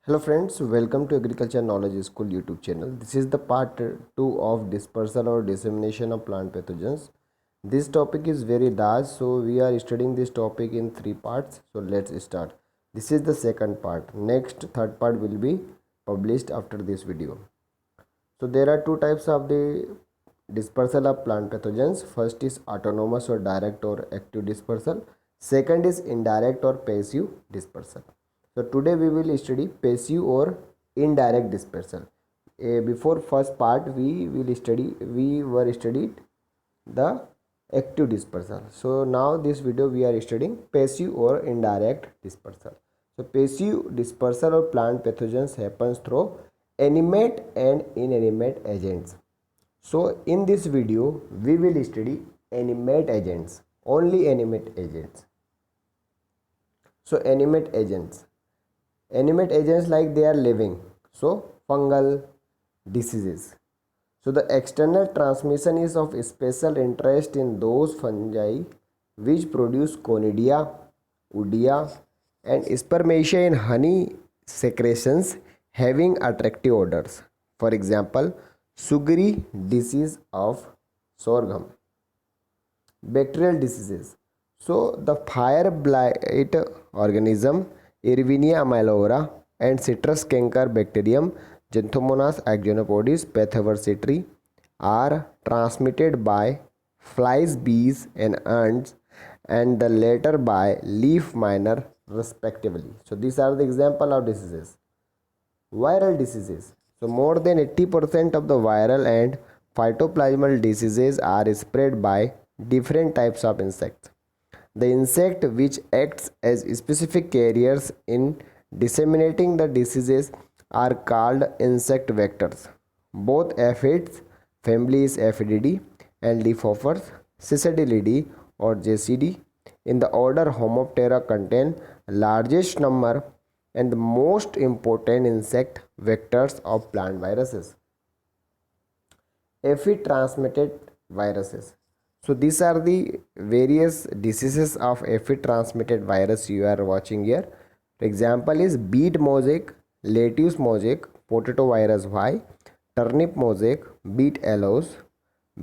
Hello friends, welcome to Agriculture Knowledge School YouTube channel. This is the part 2 of dispersal or dissemination of plant pathogens. This topic is very large, so we are studying this topic in 3 parts. So let's start. This is the second part. Next third part will be published after this video. So there are two types of the dispersal of plant pathogens. First is autonomous or direct or active dispersal. Second is indirect or passive dispersal. So today we will study passive or indirect dispersal. Before first part we were studied the active dispersal. So now this video we are studying passive or indirect dispersal. So passive dispersal of plant pathogens happens through animate and inanimate agents. So in this video we will study animate agents, only animate agents. So animate agents like they are living. So fungal diseases. So the external transmission is of special interest in those fungi which produce conidia, udia and spermatia in honey secretions having attractive odors. For example, sugary disease of sorghum. Bacterial diseases. So the fire blight organism Irvinia amylora and citrus canker bacterium Genthomonas axonopodis pathoversitri are transmitted by flies, bees and ants, and the latter by leaf miner respectively. So these are the example of diseases. Viral diseases. So more than 80% of the viral and phytoplasmal diseases are spread by different types of insects. The insect which acts as specific carriers in disseminating the diseases are called insect vectors. Both aphids, families Aphididae and leafhoppers, Cicadidae or JCD in the order Homoptera contain largest number and the most important insect vectors of plant viruses. Aphid transmitted viruses. So these are the various diseases of aphid transmitted virus you are watching here. Example is beet mosaic, lettuce mosaic, potato virus Y, turnip mosaic, beet aloes,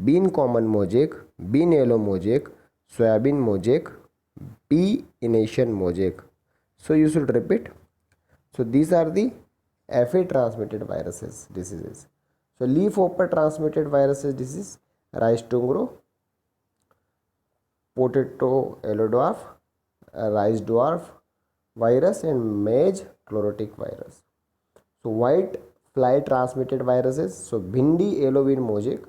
bean common mosaic, bean yellow mosaic, soybean mosaic, pea initian mosaic. So you should repeat. So these are the aphid transmitted viruses diseases. So leafhopper transmitted viruses disease, rice tungro, potato yellow dwarf, rice dwarf virus and maize chlorotic virus. So white fly transmitted viruses. So bhindi yellow bean mosaic,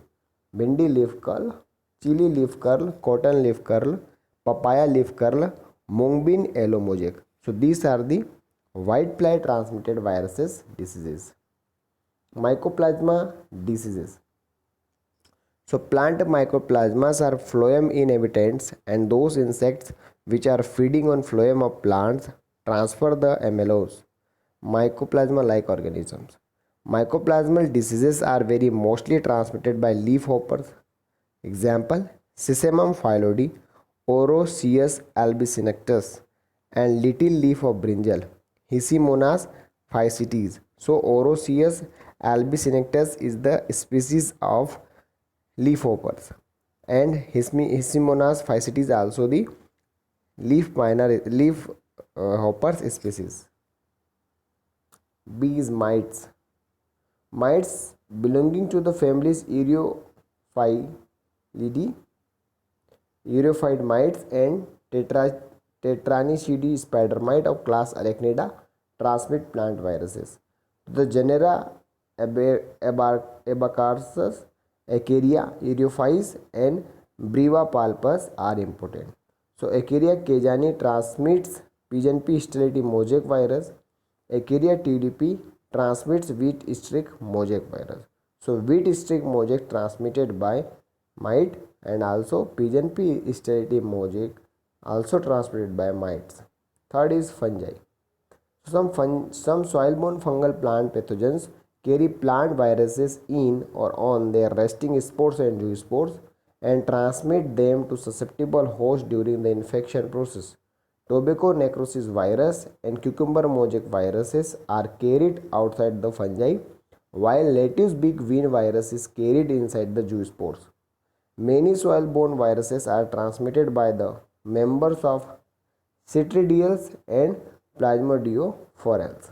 bhindi leaf curl, chili leaf curl, cotton leaf curl, papaya leaf curl, mung bean yellow mosaic. So these are the white fly transmitted viruses diseases. Mycoplasma diseases. So plant mycoplasmas are phloem inhabitants, and those insects which are feeding on phloem of plants transfer the amylose, mycoplasma like organisms. Mycoplasmal diseases are very mostly transmitted by leafhoppers. Example, Sesamum phyllodes, Oroceus albicinatus and little leaf of brinjal, Hicimonas phycetes. So Oroceus albicinatus is the species of leafhoppers and Hicimonas phycetes also the leaf hoppers species. Bees mites. Mites belonging to the families Ureophylidae, Ureophyte mites and Tetranicidae spider mite of class Arachnida transmit plant viruses. The genera Abacarsus, Acaria, Ureophyes and Brevipalpus are important. So Acaria kejani transmits pigeon pea sterility mosaic virus. Acaria TDP transmits wheat streak mosaic virus. So wheat streak mosaic transmitted by mite and also pigeon pea sterility mosaic also transmitted by mites. Third is fungi. Some soil-borne fungal plant pathogens carry plant viruses in or on their resting spores and zoospores and transmit them to susceptible hosts during the infection process. tobacco necrosis virus and cucumber mosaic viruses are carried outside the fungi, while lettuce big bean virus is carried inside the zoospores. Many soil-borne viruses are transmitted by the members of Citridiales and Plasmodiophorans.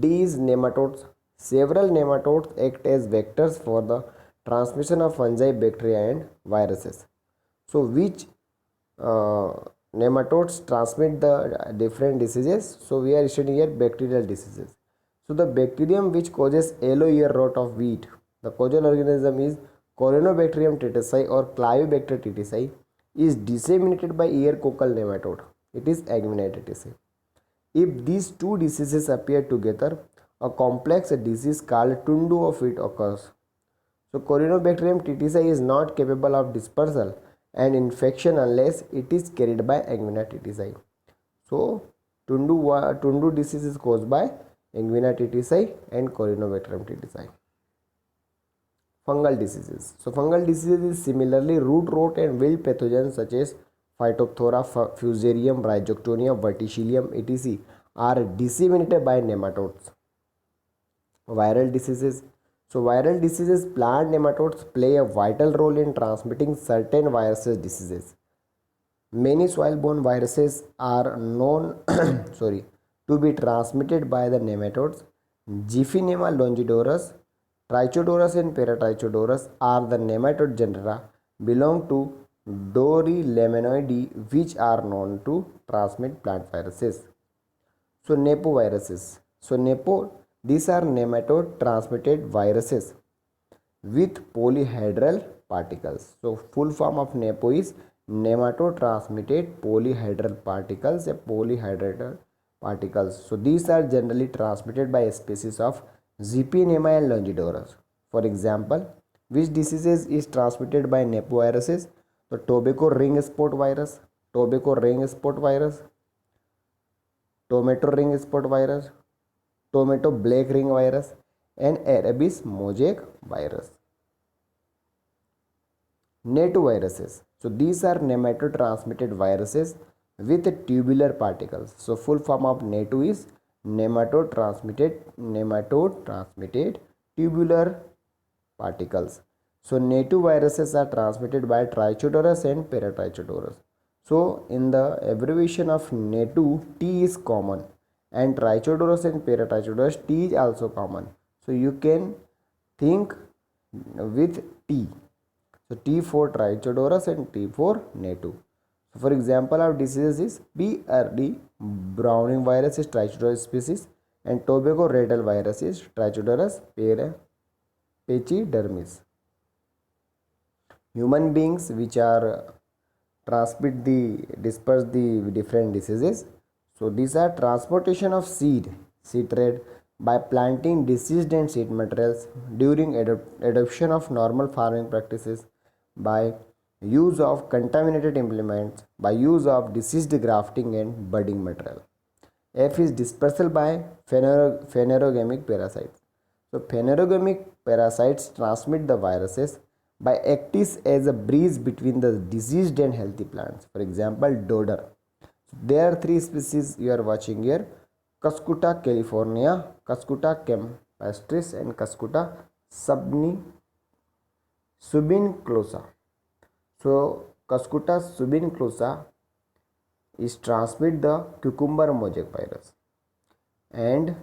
D is nematodes. Several nematodes act as vectors for the transmission of fungi, bacteria and viruses. So which uh, nematodes transmit the different diseases? So we are studying here bacterial diseases. So the bacterium which causes yellow ear rot of wheat, the causal organism is Corynebacterium tritici or Clivobacter tritici, is disseminated by ear cocal nematode. It is Aguinae tritici. If these two diseases appear together, a complex disease called Tundu of wheat occurs. So Corynebacterium tritici is not capable of dispersal and infection unless it is carried by Aguinae tritici. So Tundu disease is caused by Aguinae tritici and Corynebacterium tritici. Fungal diseases. So fungal diseases is similarly root rot and wilt pathogens such as Phytophthora, Fusarium, Rhizoctonia, Verticillium, etc. are disseminated by nematodes. Viral diseases. So viral diseases, plant nematodes play a vital role in transmitting certain viruses diseases. Many soil-borne viruses are known to be transmitted by the nematodes. Giphinema longidorus, Trichodorus and Paratrichodorus are the nematode genera belong to Dorylaminoideae, which are known to transmit plant viruses. So nepoviruses. These are nematode transmitted viruses with polyhedral particles. So full form of nepo is nematode transmitted polyhedral particles, polyhedral particles. So these are generally transmitted by a species of Giphinema and Longidorus. For example, which diseases is transmitted by nepoviruses? The tobacco ring spot virus, tomato ring spot virus, tomato black ring virus, and Arabis mosaic virus. Netoviruses. So these are nematode transmitted viruses with tubular particles. So full form of neto is nematode transmitted tubular particles. So netoviruses are transmitted by Trichodorus and Paratrichodorus. So in the abbreviation of neto, T is common, and Trichodorus and Paratrichodorus, T is also common. So you can think with T. So T for Trichodorus and T for neto. So for example of diseases is BRD, Browning virus is Trichodorus species, and tobacco rattle virus is Trichodorus pachydermis. Human beings which are disperse the different diseases. So these are transportation of seed trade by planting diseased and seed materials during adoption of normal farming practices, by use of contaminated implements, by use of diseased grafting and budding material. F is dispersal by phanerogamic parasites. So phanerogamic parasites transmit the viruses by acting as a breeze between the diseased and healthy plants. For example, dodder. So there are three species you are watching here: Cuscuta california, Cuscuta campestris, and Cuscuta subinclosa. So Cuscuta subinclosa is transmit the cucumber mosaic virus, and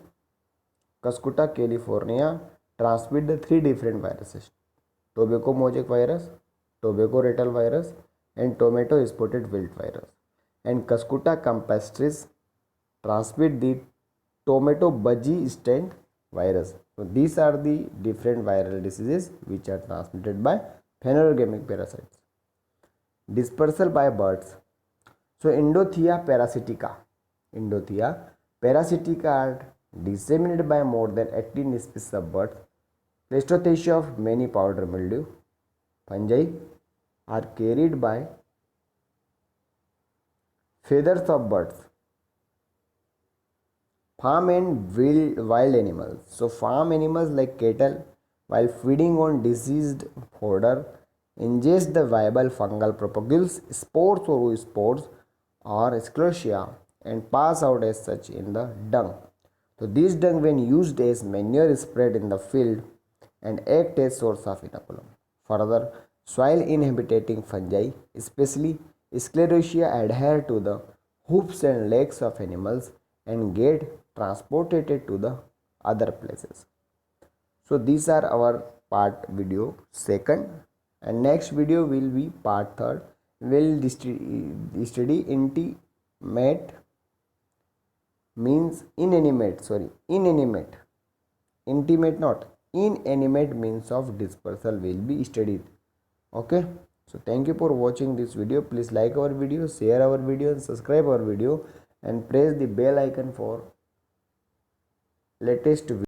Cuscuta california transmit the three different viruses: tobacco mosaic virus, tobacco rattle virus, and tomato spotted wilt virus. And Cuscuta campestris transmit the tomato budgie stand virus. So these are the different viral diseases which are transmitted by phanerogamic parasites. Dispersal by birds. So Endothea parasitica are disseminated by more than 18 species of birds. Pleistoctasia of many powder mildew fungi are carried by feathers of birds. Farm and wild animals. So farm animals like cattle, while feeding on diseased fodder, ingest the viable fungal propagules, spores or oospores or sclerotia and pass out as such in the dung. So this dung when used as manure is spread in the field and act as source of inoculum. Further, soil inhabiting fungi, especially sclerotia, adhere to the hoofs and legs of animals and get transported to the other places. So these are our part video second, and next video will be part third. Will study intimate means intimate not inanimate means of dispersal will be studied. Okay, so thank you for watching this video. Please like our video, share our video and subscribe our video and press the bell icon for latest video.